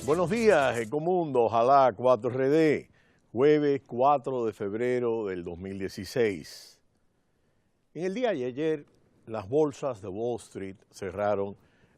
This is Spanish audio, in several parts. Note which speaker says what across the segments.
Speaker 1: Buenos días, Ecomundo, ojalá 4RD, jueves 4 de febrero del 2016. En el día de ayer, las bolsas de Wall Street cerraron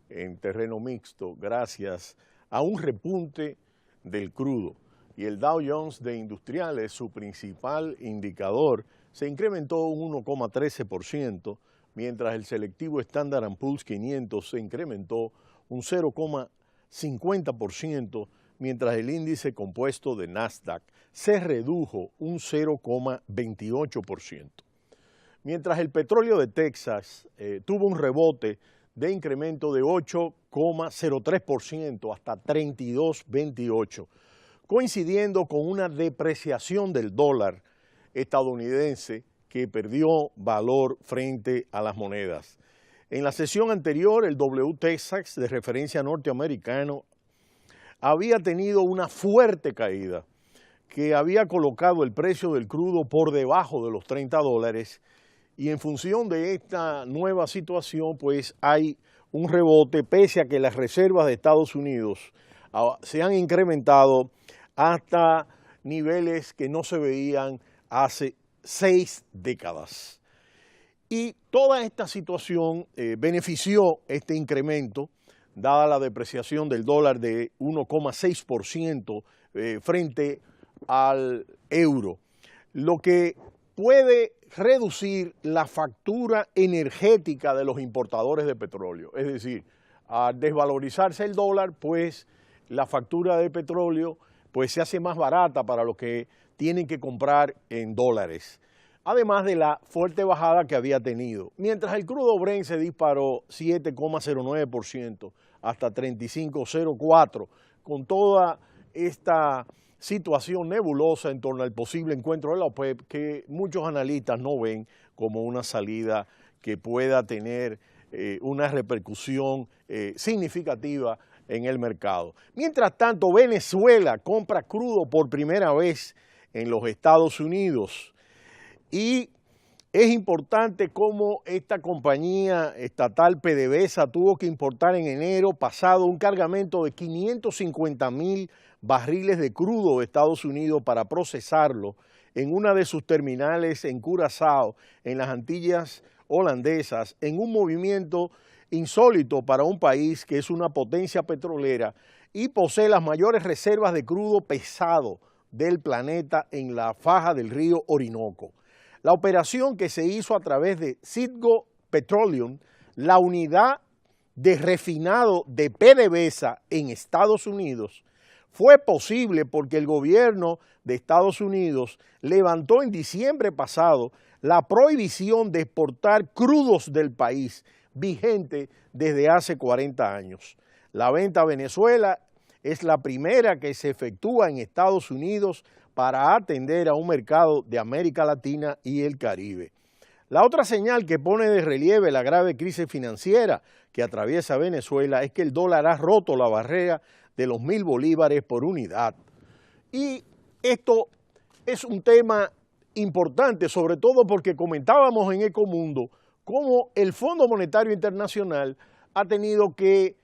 Speaker 1: en terreno mixto gracias a un repunte del crudo y el Dow Jones de Industriales, su principal indicador, se incrementó un 1,13%, mientras el selectivo Standard & Poor's 500 se incrementó un 0,50%, mientras el índice compuesto de Nasdaq se redujo un 0,28%. Mientras el petróleo de Texas tuvo un rebote de incremento de 8,03% hasta 32,28%, coincidiendo con una depreciación del dólar estadounidense que perdió valor frente a las monedas. En la sesión anterior, el WTexas de referencia norteamericano había tenido una fuerte caída que había colocado el precio del crudo por debajo de los $30 y en función de esta nueva situación pues hay un rebote pese a que las reservas de Estados Unidos se han incrementado hasta niveles que no se veían hace 6 décadas. Y toda esta situación benefició este incremento, dada la depreciación del dólar de 1,6% frente al euro, lo que puede reducir la factura energética de los importadores de petróleo. Es decir, al desvalorizarse el dólar, pues la factura de petróleo pues se hace más barata para los que tienen que comprar en dólares, además de la fuerte bajada que había tenido. Mientras el crudo Brent se disparó 7,09% hasta 35,04%, con toda esta situación nebulosa en torno al posible encuentro de la OPEP que muchos analistas no ven como una salida que pueda tener una repercusión significativa en el mercado. Mientras tanto, Venezuela compra crudo por primera vez en los Estados Unidos y es importante cómo esta compañía estatal PDVSA tuvo que importar en enero pasado un cargamento de 550,000 barriles de crudo de Estados Unidos para procesarlo en una de sus terminales en Curazao, en las Antillas holandesas, en un movimiento insólito para un país que es una potencia petrolera y posee las mayores reservas de crudo pesado del planeta en la faja del río Orinoco. La operación que se hizo a través de Citgo Petroleum, la unidad de refinado de PDVSA en Estados Unidos, fue posible porque el gobierno de Estados Unidos levantó en diciembre pasado la prohibición de exportar crudos del país, vigente desde hace 40 años. La venta a Venezuela es la primera que se efectúa en Estados Unidos para atender a un mercado de América Latina y el Caribe. La otra señal que pone de relieve la grave crisis financiera que atraviesa Venezuela es que el dólar ha roto la barrera de los 1.000 bolívares por unidad. Y esto es un tema importante, sobre todo porque comentábamos en Ecomundo cómo el Fondo Monetario Internacional ha tenido que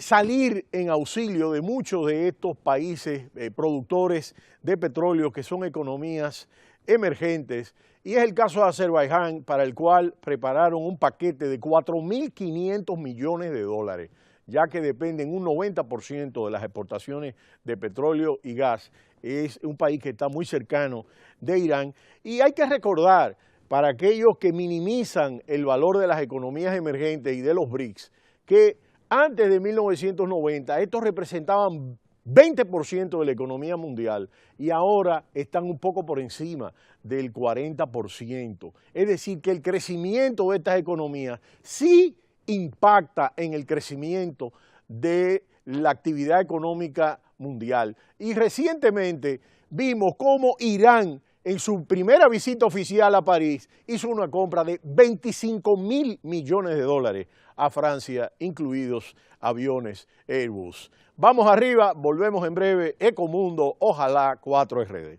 Speaker 1: salir en auxilio de muchos de estos países productores de petróleo que son economías emergentes, y es el caso de Azerbaiyán, para el cual prepararon un paquete de 4.500 millones de dólares, ya que dependen un 90% de las exportaciones de petróleo y gas. Es un país que está muy cercano de Irán, y hay que recordar, para aquellos que minimizan el valor de las economías emergentes y de los BRICS, que antes de 1990 estos representaban 20% de la economía mundial y ahora están un poco por encima del 40%. Es decir, que el crecimiento de estas economías sí impacta en el crecimiento de la actividad económica mundial. Y recientemente vimos cómo Irán, en su primera visita oficial a París, hizo una compra de 25.000 millones de dólares a Francia, incluidos aviones Airbus. Vamos arriba, volvemos en breve. Ecomundo, ojalá 4RD.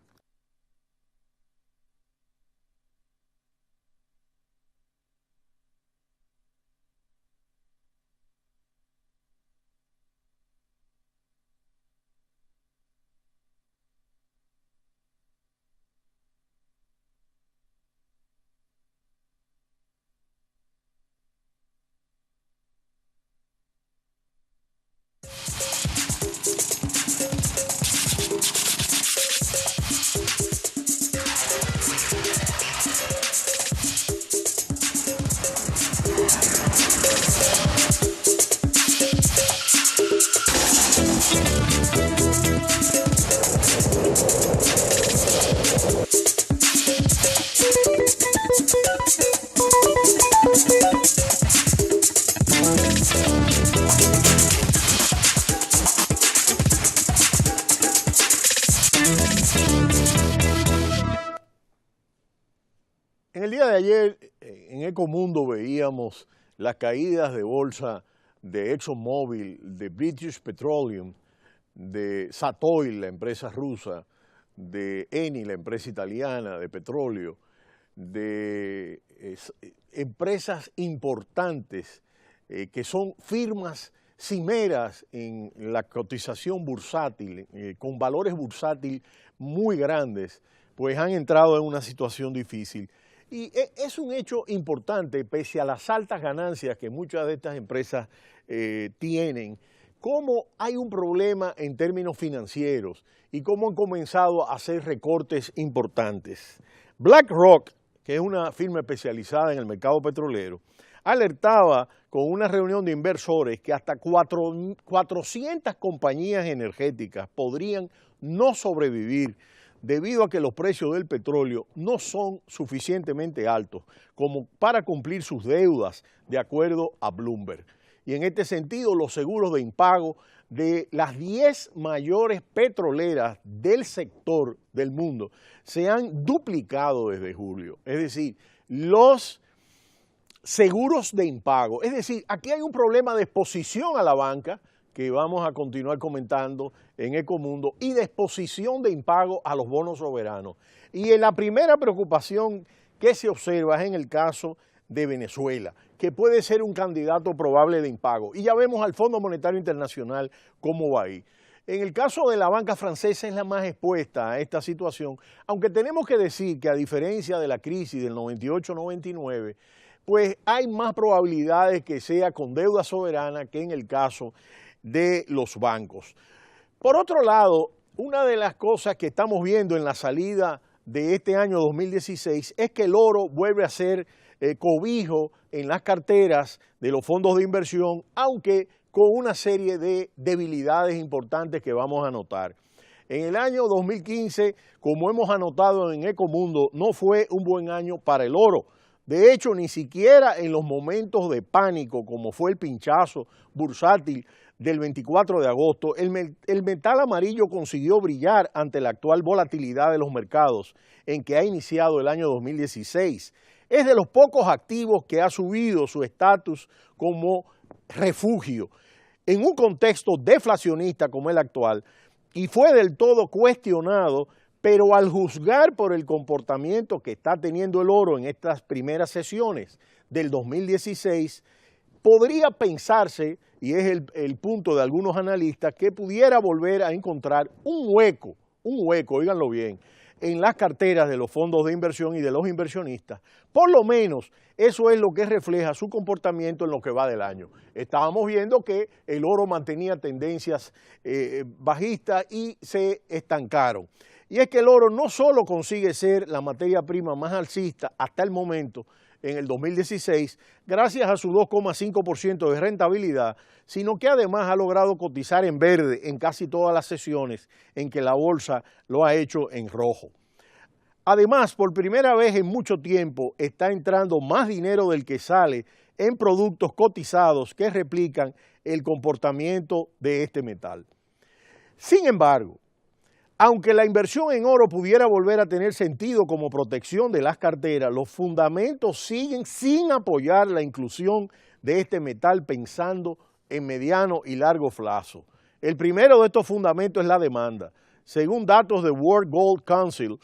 Speaker 1: ayer en Ecomundo veíamos las caídas de bolsa de ExxonMobil, de British Petroleum, de Statoil, la empresa rusa, de Eni, la empresa italiana de petróleo, de empresas importantes que son firmas cimeras en la cotización bursátil, con valores bursátil muy grandes, pues han entrado en una situación difícil. Y es un hecho importante, pese a las altas ganancias que muchas de estas empresas tienen, cómo hay un problema en términos financieros y cómo han comenzado a hacer recortes importantes. BlackRock, que es una firma especializada en el mercado petrolero, alertaba con una reunión de inversores que hasta 400 compañías energéticas podrían no sobrevivir debido a que los precios del petróleo no son suficientemente altos como para cumplir sus deudas, de acuerdo a Bloomberg. Y en este sentido, los seguros de impago de las 10 mayores petroleras del sector del mundo se han duplicado desde julio. Es decir, los seguros de impago. Es decir, aquí hay un problema de exposición a la banca, que vamos a continuar comentando en Ecomundo, y de exposición de impago a los bonos soberanos. Y en la primera preocupación que se observa es en el caso de Venezuela, que puede ser un candidato probable de impago. Y ya vemos al Fondo Monetario Internacional cómo va ahí. En el caso de la banca francesa es la más expuesta a esta situación, aunque tenemos que decir que a diferencia de la crisis del 98-99, pues hay más probabilidades que sea con deuda soberana que en el caso de los bancos. Por otro lado, una de las cosas que estamos viendo en la salida de este año 2016 es que el oro vuelve a ser cobijo en las carteras de los fondos de inversión, aunque con una serie de debilidades importantes que vamos a notar. En el año 2015, como hemos anotado en Ecomundo, no fue un buen año para el oro. De hecho, ni siquiera en los momentos de pánico, como fue el pinchazo bursátil del 24 de agosto, el metal amarillo consiguió brillar ante la actual volatilidad de los mercados en que ha iniciado el año 2016. Es de los pocos activos que ha subido su estatus como refugio en un contexto deflacionista como el actual, y fue del todo cuestionado, pero al juzgar por el comportamiento que está teniendo el oro en estas primeras sesiones del 2016, podría pensarse, y es el punto de algunos analistas, que pudiera volver a encontrar un hueco, óiganlo bien, en las carteras de los fondos de inversión y de los inversionistas. Por lo menos eso es lo que refleja su comportamiento en lo que va del año. Estábamos viendo que el oro mantenía tendencias bajistas y se estancaron. Y es que el oro no solo consigue ser la materia prima más alcista hasta el momento, en el 2016, gracias a su 2,5% de rentabilidad, sino que además ha logrado cotizar en verde en casi todas las sesiones en que la bolsa lo ha hecho en rojo. Además, por primera vez en mucho tiempo está entrando más dinero del que sale en productos cotizados que replican el comportamiento de este metal. Sin embargo, aunque la inversión en oro pudiera volver a tener sentido como protección de las carteras, los fundamentos siguen sin apoyar la inclusión de este metal pensando en mediano y largo plazo. El primero de estos fundamentos es la demanda. Según datos de World Gold Council,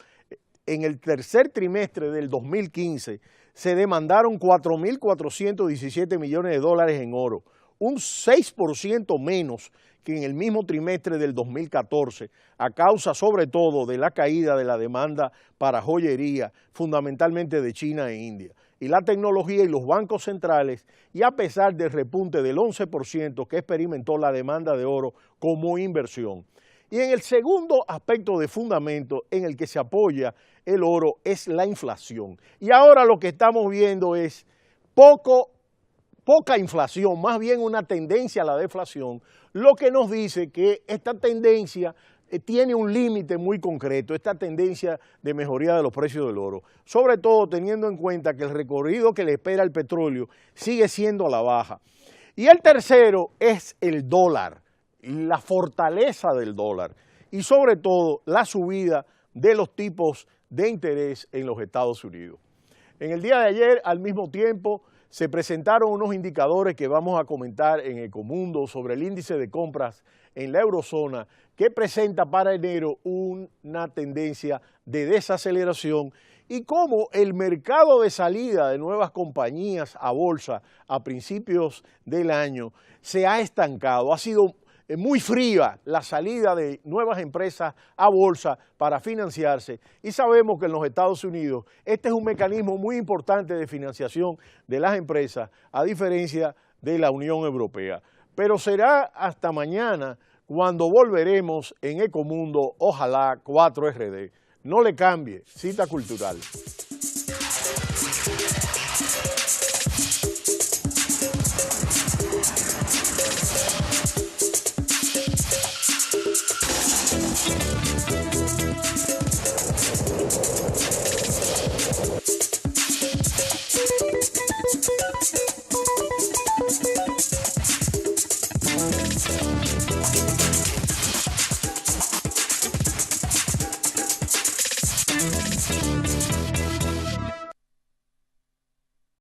Speaker 1: en el tercer trimestre del 2015 se demandaron 4.417 millones de dólares en oro, un 6% menos que en el mismo trimestre del 2014, a causa sobre todo de la caída de la demanda para joyería, fundamentalmente de China e India, y la tecnología y los bancos centrales, y a pesar del repunte del 11% que experimentó la demanda de oro como inversión. Y en el segundo aspecto de fundamento en el que se apoya el oro es la inflación. Y ahora lo que estamos viendo es poca inflación, más bien una tendencia a la deflación, lo que nos dice que esta tendencia tiene un límite muy concreto, esta tendencia de mejoría de los precios del oro, sobre todo teniendo en cuenta que el recorrido que le espera el petróleo sigue siendo a la baja. Y el tercero es el dólar, la fortaleza del dólar y sobre todo la subida de los tipos de interés en los Estados Unidos. En el día de ayer, al mismo tiempo, se presentaron unos indicadores que vamos a comentar en Ecomundo sobre el índice de compras en la eurozona, que presenta para enero una tendencia de desaceleración y cómo el mercado de salida de nuevas compañías a bolsa a principios del año se ha estancado. Ha sido muy fría la salida de nuevas empresas a bolsa para financiarse y sabemos que en los Estados Unidos este es un mecanismo muy importante de financiación de las empresas a diferencia de la Unión Europea. Pero será hasta mañana cuando volveremos en Ecomundo, ojalá 4RD. No le cambie, cita cultural.